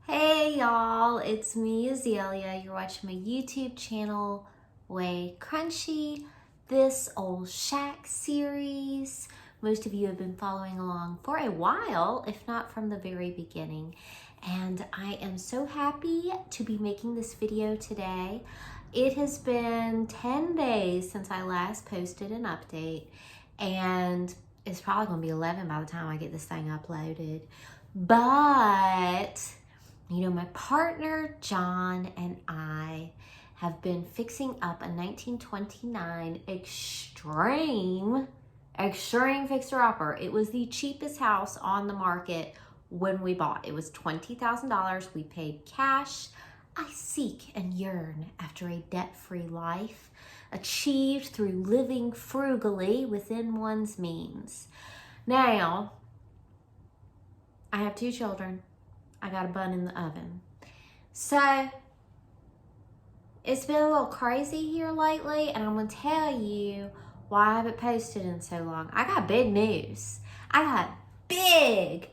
Hey y'all, it's me Azalea. You're watching my YouTube channel, WayCrunchy, this old shack series. Most of you have been following along for a while, if not from the very beginning. And I am so happy to be making this video today. It has been 10 days since I last posted an update, and it's probably gonna be 11 by the time I get this thing uploaded. But you know, my partner, John, and I have been fixing up a 1929 extreme fixer-upper. It was the cheapest house on the market when we bought. It was $20,000. We paid cash. I seek and yearn after a debt-free life, achieved through living frugally within one's means. Now, I have 2 children. I got a bun in the oven. So, it's been a little crazy here lately, and I'm gonna tell you why I haven't posted in so long. I got big news. I got big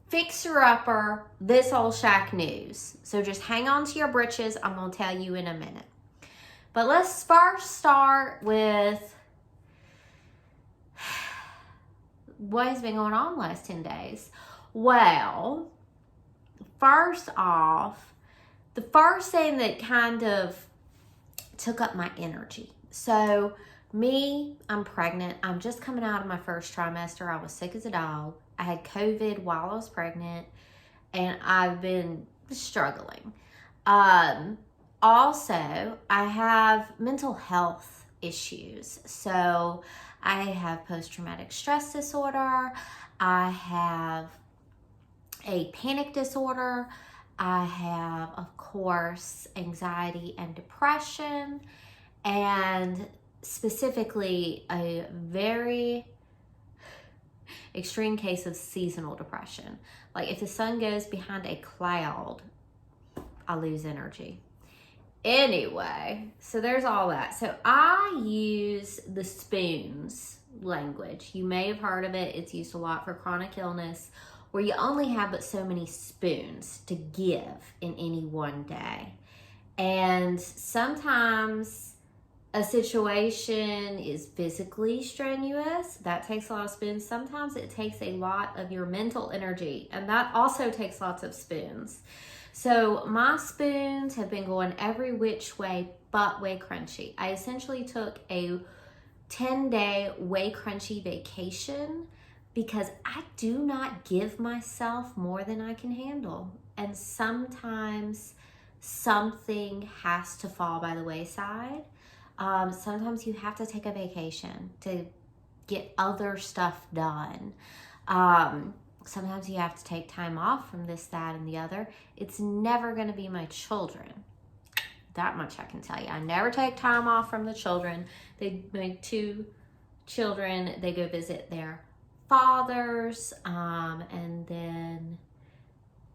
fixer-upper, this old shack news. So just hang on to your britches. I'm gonna tell you in a minute. But let's first start with what has been going on the last 10 days. Well, first off, the first thing that kind of took up my energy. So me, I'm pregnant. I'm just coming out of my first trimester. I was sick as a dog. I had COVID while I was pregnant, and I've been struggling. Also, I have mental health issues. So I have post-traumatic stress disorder. I have a panic disorder. I have, of course, anxiety and depression, and specifically a very extreme case of seasonal depression. Like if the sun goes behind a cloud, I lose energy. Anyway, so there's all that. So I use the spoons language. You may have heard of it. It's used a lot for chronic illness, where you only have but so many spoons to give in any one day. And sometimes a situation is physically strenuous. That takes a lot of spoons. Sometimes it takes a lot of your mental energy, and that also takes lots of spoons. So my spoons have been going every which way but WayCrunchy. I essentially took a 10-day WayCrunchy vacation because I do not give myself more than I can handle. And sometimes something has to fall by the wayside. Sometimes you have to take a vacation to get other stuff done. Sometimes you have to take time off from this, that, and the other. It's never going to be my children. That much I can tell you. I never take time off from the children. My 2 children, they go visit their fathers, and then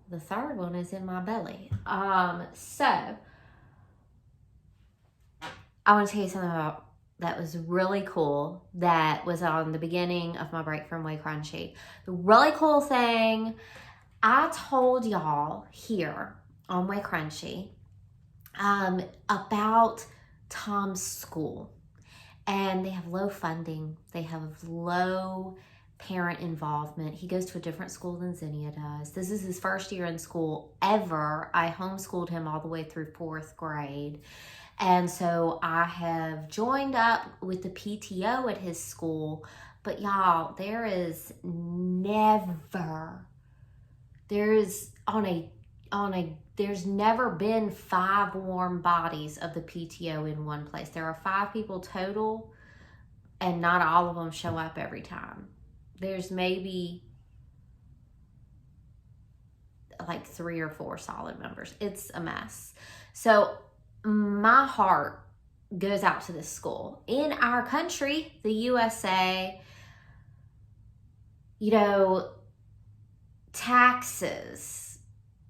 the third one is in my belly. So I want to tell you something about that was really cool that was on the beginning of my break from WayCrunchy. The really cool thing, I told y'all here on WayCrunchy about Tom's school, and they have low funding. They have low parent involvement. He goes to a different school than Zinnia does. This is his first year in school ever. I homeschooled him all the way through 4th grade. And so I have joined up with the PTO at his school. But y'all, there's never been 5 warm bodies of the PTO in one place. There are 5 people total, and not all of them show up every time. There's maybe like 3 or 4 solid members. It's a mess. So my heart goes out to this school. In our country, the USA, you know, taxes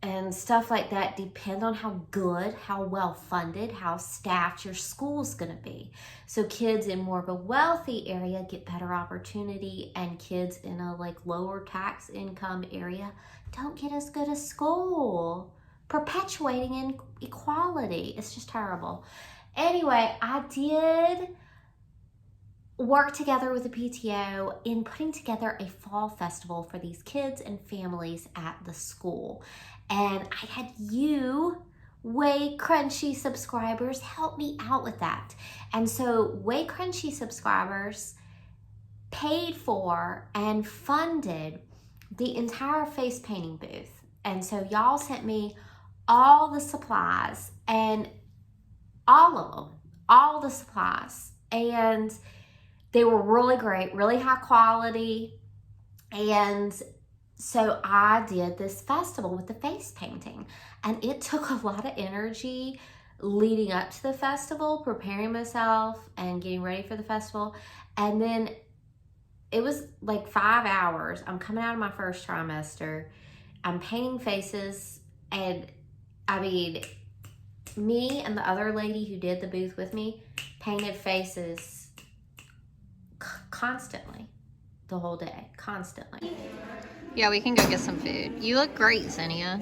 and stuff like that depend on how good, how well funded, how staffed your school's gonna be. So kids in more of a wealthy area get better opportunity, and kids in a like lower tax income area don't get as good a school, perpetuating inequality. It's just terrible. Anyway, I did work together with the PTO in putting together a fall festival for these kids and families at the school. And I had you, WayCrunchy subscribers, help me out with that. And so WayCrunchy subscribers paid for and funded the entire face painting booth. And so y'all sent me all the supplies, and all of them, all the supplies. And they were really great, really high quality. And so I did this festival with the face painting, and it took a lot of energy leading up to the festival, preparing myself and getting ready for the festival. And then it was like 5 hours. I'm coming out of my first trimester. I'm painting faces, and I mean, me and the other lady who did the booth with me painted faces constantly the whole day, constantly. Yeah, we can go get some food. You look great, Zinnia.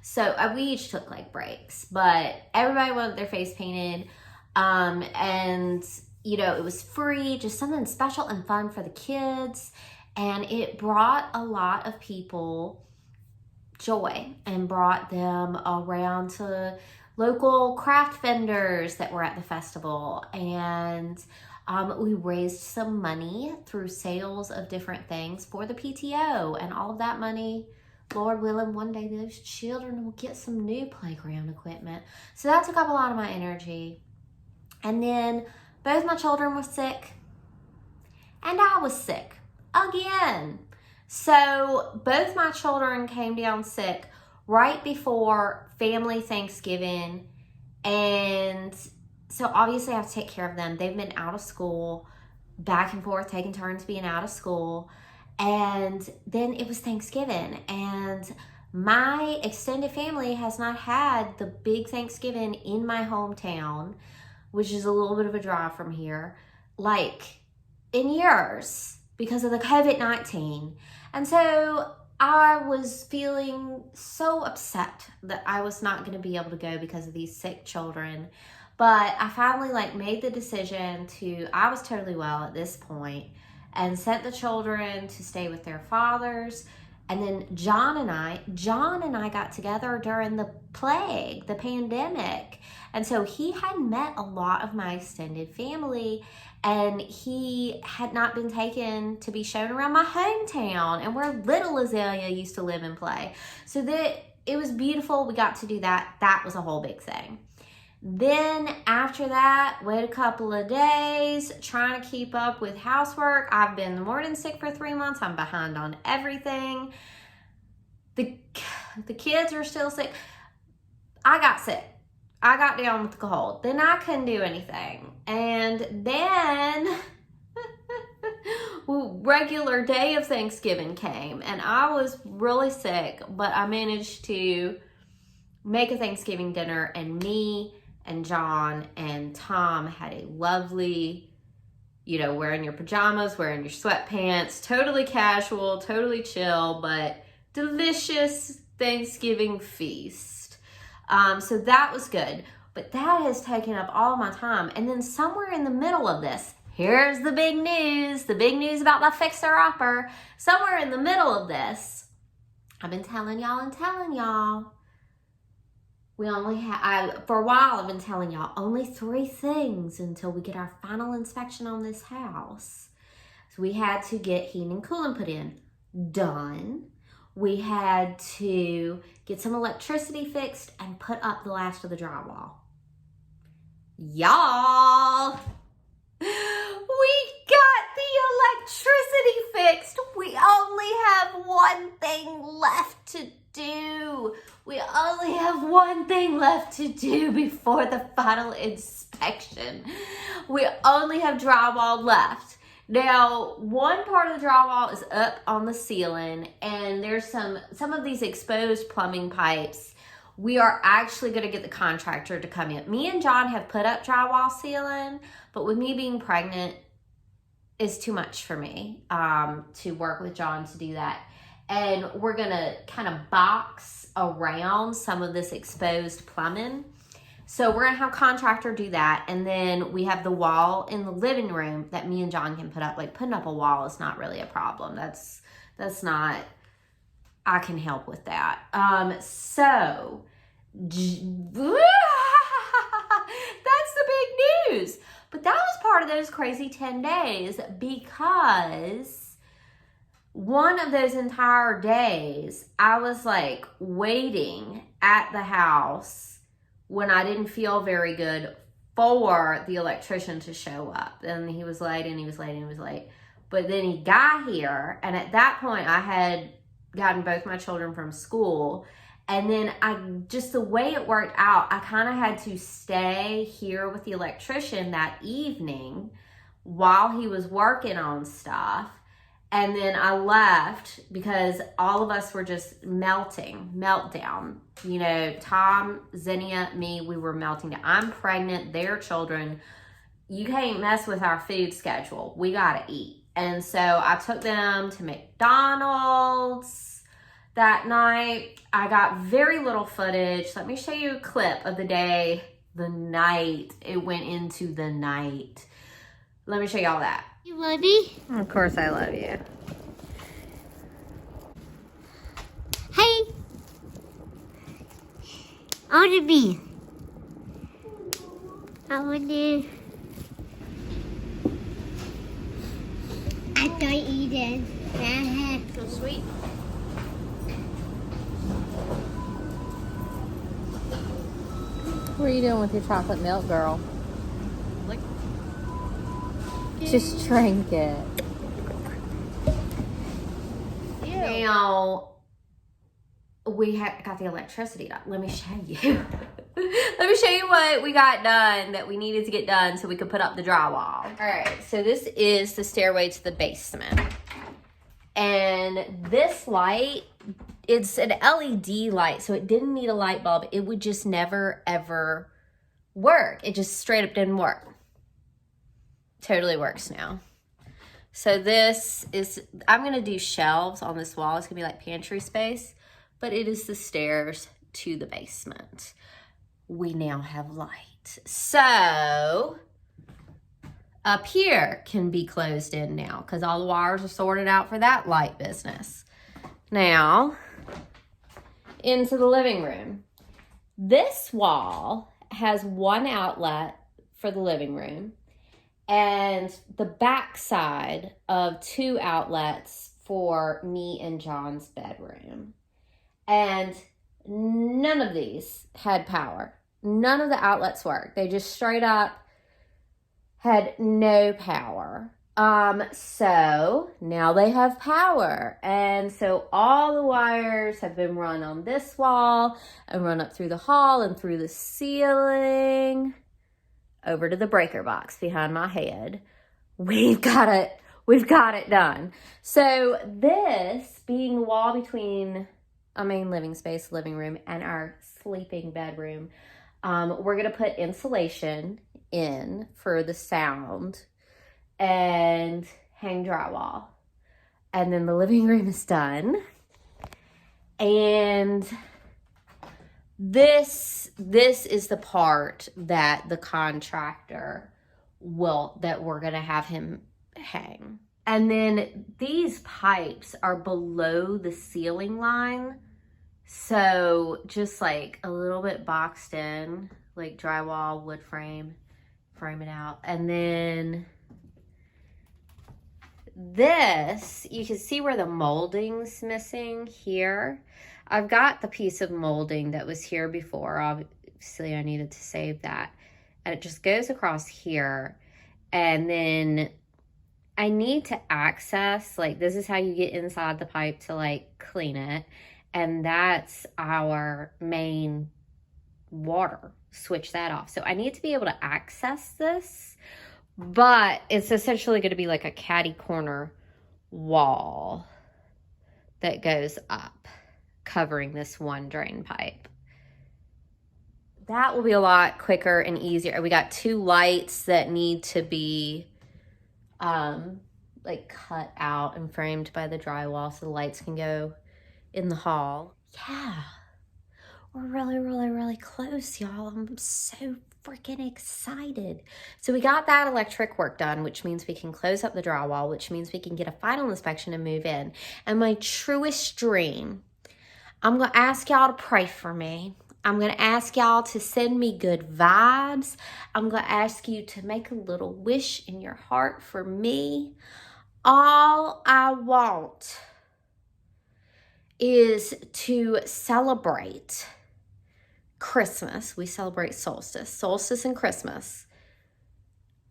So we each took like breaks, but everybody wanted their face painted. And you know, it was free, just something special and fun for the kids. And it brought a lot of people joy and brought them around to local craft vendors that were at the festival. And we raised some money through sales of different things for the PTO, and all of that money, Lord willing, one day those children will get some new playground equipment. So that took up a lot of my energy. And then both my children were sick, and I was sick again. So both my children came down sick right before family Thanksgiving, and so obviously I have to take care of them. They've been out of school, back and forth, taking turns being out of school. And then it was Thanksgiving, and my extended family has not had the big Thanksgiving in my hometown, which is a little bit of a drive from here, like in years because of the COVID-19. And so I was feeling so upset that I was not going to be able to go because of these sick children. But I finally made the decision I was totally well at this point, and sent the children to stay with their fathers. And then John and I got together during the plague, the pandemic. And so he had met a lot of my extended family, and he had not been taken to be shown around my hometown and where little Azalea used to live and play. So that it was beautiful. We got to do that. That was a whole big thing. Then after that, wait a couple of days, trying to keep up with housework. I've been more than sick for 3 months. I'm behind on everything. The kids are still sick. I got sick. I got down with the cold. Then I couldn't do anything. And then regular day of Thanksgiving came, and I was really sick, but I managed to make a Thanksgiving dinner, and me and John and Tom had a lovely, wearing your pajamas, wearing your sweatpants, totally casual, totally chill, but delicious Thanksgiving feast. So that was good, but that has taken up all my time. And then somewhere in the middle of this, here's the big news about the fixer-upper. Somewhere in the middle of this, I've been telling y'all, we only have, for a while I've been telling y'all, only 3 things until we get our final inspection on this house. So we had to get heating and cooling put in. Done. We had to get some electricity fixed and put up the last of the drywall. Y'all, we got the electricity fixed. We only have one thing left to do. We only have one thing left to do before the final inspection. We only have drywall left. Now, one part of the drywall is up on the ceiling, and there's some of these exposed plumbing pipes. We are actually going to get the contractor to come in. Me and John have put up drywall ceiling, but with me being pregnant, it's too much for me to work with John to do that. And we're going to kind of box around some of this exposed plumbing. So we're going to have contractor do that. And then we have the wall in the living room that me and John can put up. Like, putting up a wall is not really a problem. That's not, I can help with that. So that's the big news. But that was part of those crazy 10 days, because one of those entire days, I was like waiting at the house when I didn't feel very good for the electrician to show up. And he was late and he was late and he was late. But then he got here, and at that point I had gotten both my children from school. And then just the way it worked out, I kind of had to stay here with the electrician that evening while he was working on stuff. And then I left because all of us were just meltdown. You know, Tom, Zinnia, me, we were melting down. I'm pregnant, their children. You can't mess with our food schedule. We gotta eat. And so I took them to McDonald's that night. I got very little footage. Let me show you a clip of the day, the night it went into the night. Let me show y'all that. You love me? Of course I love you. Hey. I want to be. I want to. I don't eat it. So sweet. What are you doing with your chocolate milk, girl? Just drink it. Ew. Now, we got the electricity up. Let me show you. Let me show you what we got done that we needed to get done so we could put up the drywall. All right, so this is the stairway to the basement. And this light, it's an LED light, so it didn't need a light bulb. It would just never, ever work. It just straight up didn't work. Totally works now. So this is, I'm going to do shelves on this wall. It's going to be like pantry space, but it is the stairs to the basement. We now have light. So up here can be closed in now because all the wires are sorted out for that light business. Now, into the living room. This wall has one outlet for the living room, and the back side of 2 outlets for me and John's bedroom. And none of these had power. None of the outlets worked. They just straight up had no power. So now they have power. And so all the wires have been run on this wall and run up through the hall and through the ceiling over to the breaker box behind my head. We've got it done. So this being the wall between a main living space, living room, and our sleeping bedroom, we're gonna put insulation in for the sound and hang drywall. And then the living room is done. And this is the part that the contractor that we're gonna have him hang. And then these pipes are below the ceiling line. So just like a little bit boxed in, like drywall, wood frame it out. And then this, you can see where the molding's missing here. I've got the piece of molding that was here before. Obviously, I needed to save that. And it just goes across here. And then I need to access, like, this is how you get inside the pipe to, like, clean it. And that's our main water. Switch that off. So I need to be able to access this But it's essentially going to be like a catty corner wall that goes up, covering this one drain pipe. That will be a lot quicker and easier. We got 2 lights that need to be like cut out and framed by the drywall so the lights can go in the hall. Yeah, we're really close, y'all. I'm so freaking excited. So we got that electric work done, which means we can close up the drywall, which means we can get a final inspection and move in. And my truest dream, I'm going to ask y'all to pray for me. I'm going to ask y'all to send me good vibes. I'm going to ask you to make a little wish in your heart for me. All I want is to celebrate Christmas. We celebrate solstice and Christmas.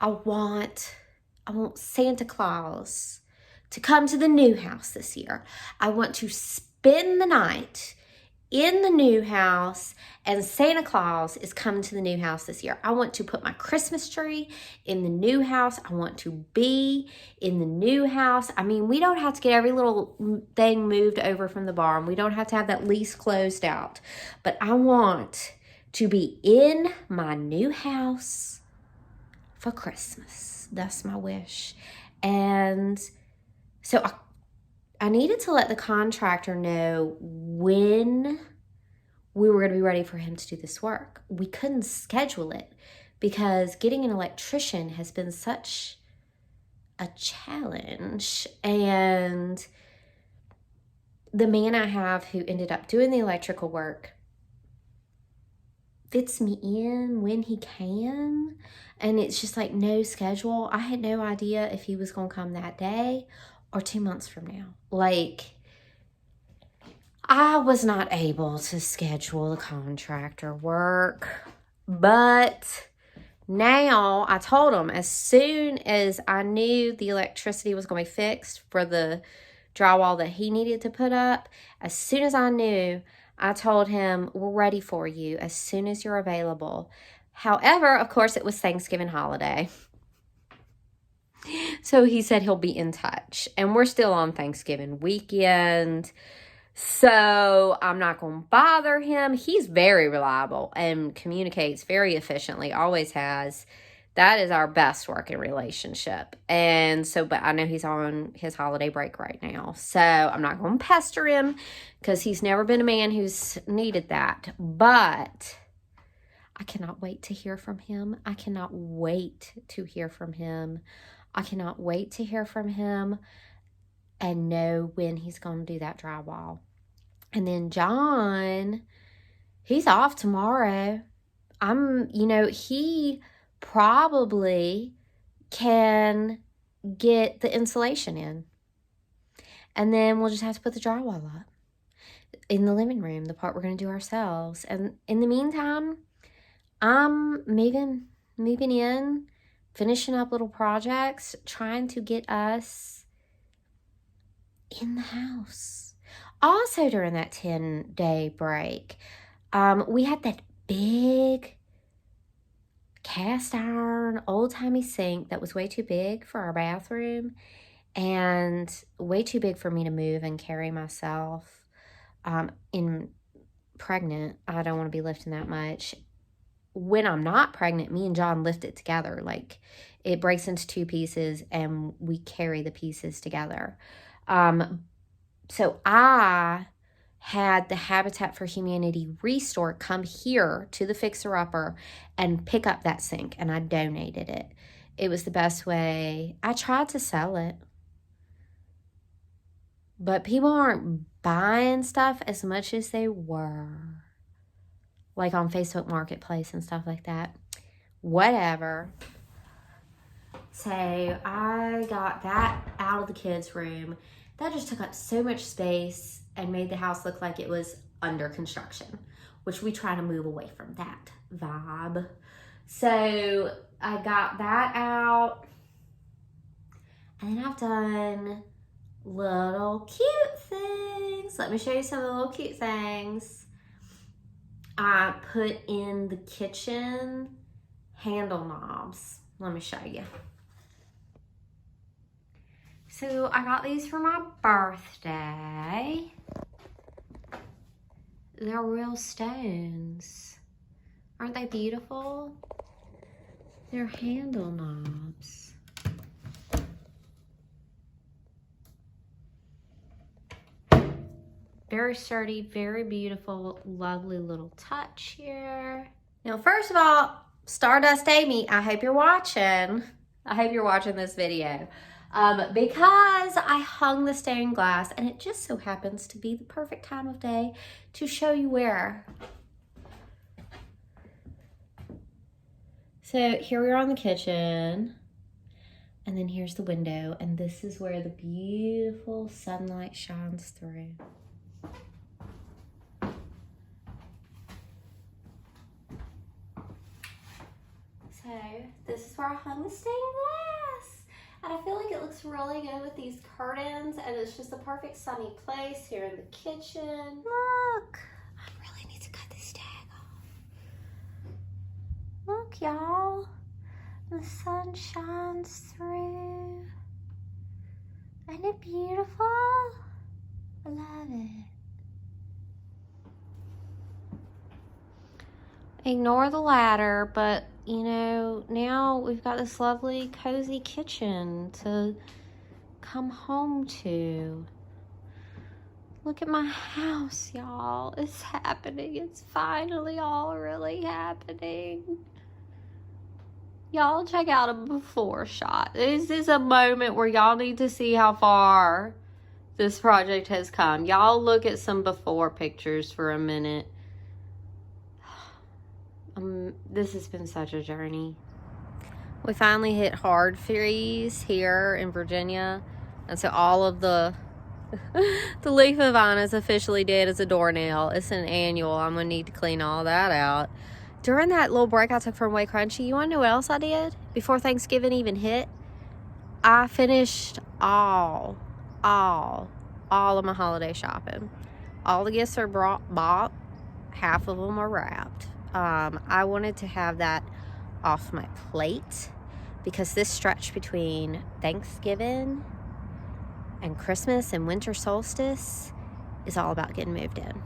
I want Santa Claus to come to the new house this year. I want to spend the night in the new house, and Santa Claus is coming to the new house this year. I want to put my Christmas tree in the new house. I want to be in the new house. I mean, we don't have to get every little thing moved over from the barn. We don't have to have that lease closed out. But I want to be in my new house for Christmas. That's my wish. And so I needed to let the contractor know when we were going to be ready for him to do this work. We couldn't schedule it because getting an electrician has been such a challenge. And the man I have who ended up doing the electrical work fits me in when he can. And it's just like no schedule. I had no idea if he was going to come that day or 2 months from now. Like, I was not able to schedule the contractor work, but now I told him as soon as I knew the electricity was going to be fixed for the drywall that he needed to put up, as soon as I knew, I told him, we're ready for you as soon as you're available. However, of course, it was Thanksgiving holiday. So he said he'll be in touch. And we're still on Thanksgiving weekend. So I'm not going to bother him. He's very reliable and communicates very efficiently. Always has. That is our best working relationship. And so, but I know he's on his holiday break right now. So I'm not going to pester him because he's never been a man who's needed that. But I cannot wait to hear from him. I cannot wait to hear from him. I cannot wait to hear from him and know when he's going to do that drywall. And then John, he's off tomorrow. He probably can get the insulation in. And then we'll just have to put the drywall up in the living room, the part we're going to do ourselves. And in the meantime, I'm moving in, finishing up little projects, trying to get us in the house. Also, during that 10-day break, we had that big cast iron, old-timey sink that was way too big for our bathroom and way too big for me to move and carry myself. In pregnant, I don't want to be lifting that much. When I'm not pregnant, me and John lift it together. Like, it breaks into 2 pieces and we carry the pieces together. So I had the Habitat for Humanity Restore come here to the fixer-upper and pick up that sink, and I donated it. It was the best way. I tried to sell it, but people aren't buying stuff as much as they were, like on Facebook Marketplace and stuff like that. Whatever. So I got that out of the kids' room. That just took up so much space and made the house look like it was under construction, which we try to move away from that vibe. So I got that out, and then I've done little cute things. Let me show you some of the little cute things. I put in the kitchen handle knobs. Let me show you. So I got these for my birthday. They're real stones. Aren't they beautiful? They're handle knobs. Very sturdy, very beautiful, lovely little touch here. Now, first of all, Stardust Amy, I hope you're watching. I hope you're watching this video. Because I hung the stained glass, and it just so happens to be the perfect time of day to show you where. So here we are in the kitchen, and then here's the window, and this is where the beautiful sunlight shines through. So this is where I hung the stained glass. And I feel like it looks really good with these curtains, and it's just a perfect sunny place here in the kitchen. Look, I really need to cut this tag off. Look, y'all, the sun shines through. Isn't it beautiful? I love it. Ignore the ladder, but you know, now we've got this lovely cozy kitchen to come home to. Look at my house, y'all. It's happening. It's finally all really happening. Y'all check out a before shot. This is a moment where y'all need to see how far this project has come. Y'all look at some before pictures for a minute. This has been such a journey. We finally hit hard freeze here in Virginia, and so all of the leaf vine is officially dead as a doornail. It's an annual. I'm gonna need to clean all that out. During that little break I took from WayCrunchy, you wanna know what else I did before Thanksgiving even hit? I finished all of my holiday shopping. All the gifts are bought. Half of them are wrapped. I wanted to have that off my plate because this stretch between Thanksgiving and Christmas and winter solstice is all about getting moved in.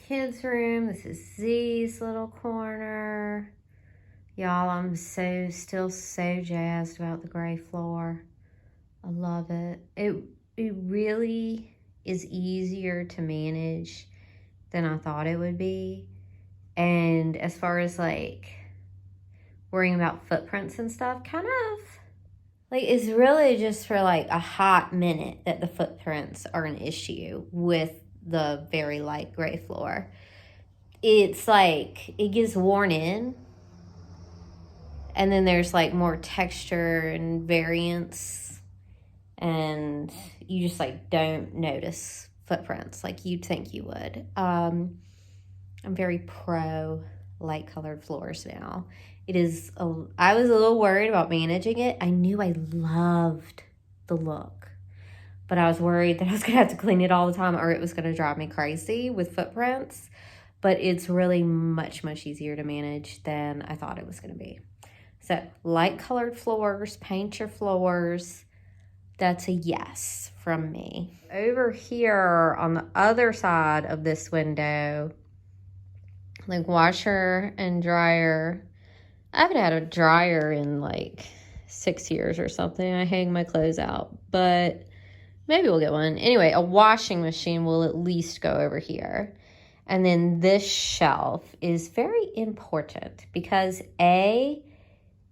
Kids room. This is Z's little corner. Y'all, I'm still so jazzed about the gray floor. I love it. It really is easier to manage than I thought it would be. And as far as like worrying about footprints and stuff, kind of like it's really just for like a hot minute that the footprints are an issue with the very light gray floor. It's like it gets worn in, and then there's like more texture and variance, and you just like don't notice footprints like you'd think you would. I'm very pro light colored floors now. I was a little worried about managing it. I knew I loved the look, but I was worried that I was going to have to clean it all the time or it was going to drive me crazy with footprints. But it's really much, much easier to manage than I thought it was going to be. So light colored floors, paint your floors. That's a yes from me. Over here on the other side of this window, like washer and dryer. I haven't had a dryer in like 6 years or something. I hang my clothes out, but maybe we'll get one. Anyway, a washing machine will at least go over here. And then this shelf is very important because it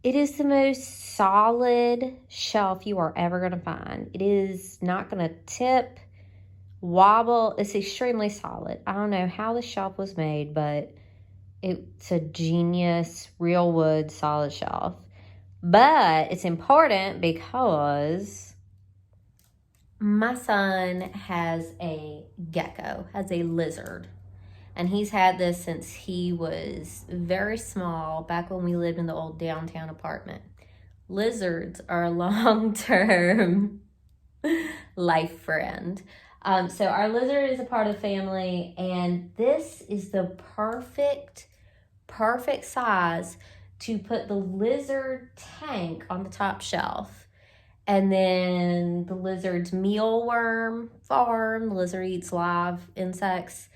is the most solid shelf you are ever going to find. It is not going to tip, wobble. It's extremely solid. I don't know how the shelf was made, but it's a genius, real wood, solid shelf. But it's important because my son has a gecko, has a lizard. And he's had this since he was very small, back when we lived in the old downtown apartment. Lizards are a long-term life friend. So our lizard is a part of the family, and this is the perfect size to put the lizard tank on the top shelf. And then the lizard's mealworm farm, the lizard eats live insects.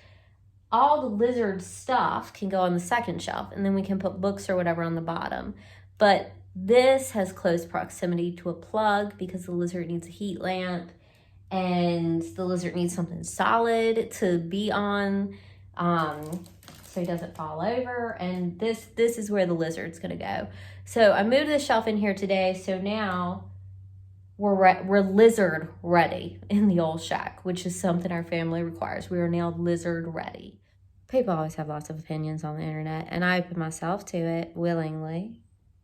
All the lizard stuff can go on the second shelf, and then we can put books or whatever on the bottom. But this has close proximity to a plug because the lizard needs a heat lamp, and the lizard needs something solid to be on, so he doesn't fall over. And this is where the lizard's gonna go. So I moved the shelf in here today, so now we're lizard ready in the old shack, which is something our family requires. We are now lizard ready. People always have lots of opinions on the internet, and I open myself to it willingly,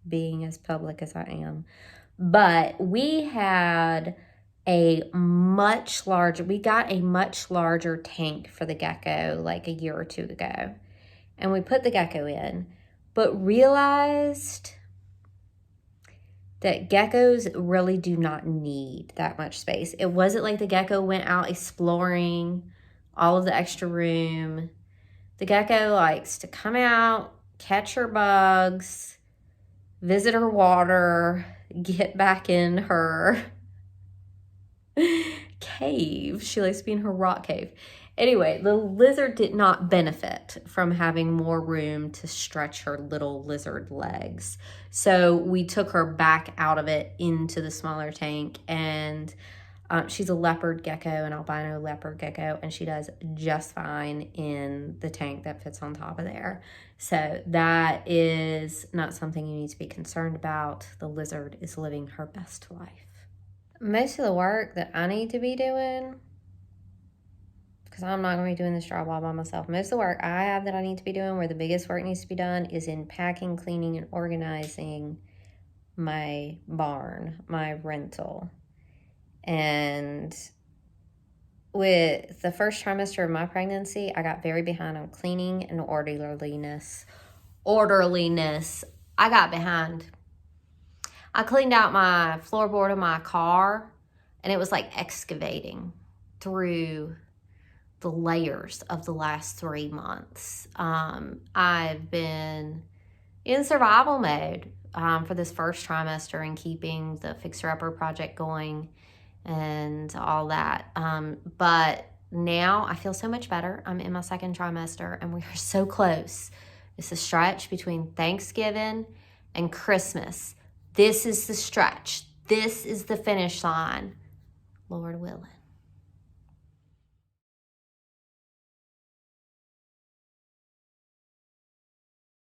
being as public as I am. But we got a much larger tank for the gecko like a year or two ago. And we put the gecko in, but realized that geckos really do not need that much space. It wasn't like the gecko went out exploring all of the extra room. The gecko likes to come out, catch her bugs, visit her water, get back in her cave. She likes to be in her rock cave. Anyway, the lizard did not benefit from having more room to stretch her little lizard legs. So we took her back out of it into the smaller tank, and she's a leopard gecko, an albino leopard gecko, and she does just fine in the tank that fits on top of there. So that is not something you need to be concerned about. The lizard is living her best life. Most of the work that I need to be doing, because I'm not going to be doing this job all by myself, most of the work I have that I need to be doing, where the biggest work needs to be done, is in packing, cleaning, and organizing my barn, my rental. And with the first trimester of my pregnancy, I got very behind on cleaning and orderliness. I got behind. I cleaned out my floorboard of my car, and it was like excavating through the layers of the last 3 months. I've been in survival mode for this first trimester and keeping the Fixer Upper project going and all that. But now I feel so much better. I'm in my second trimester, and we are so close. It's a stretch between Thanksgiving and Christmas. This is the stretch. This is the finish line, Lord willing.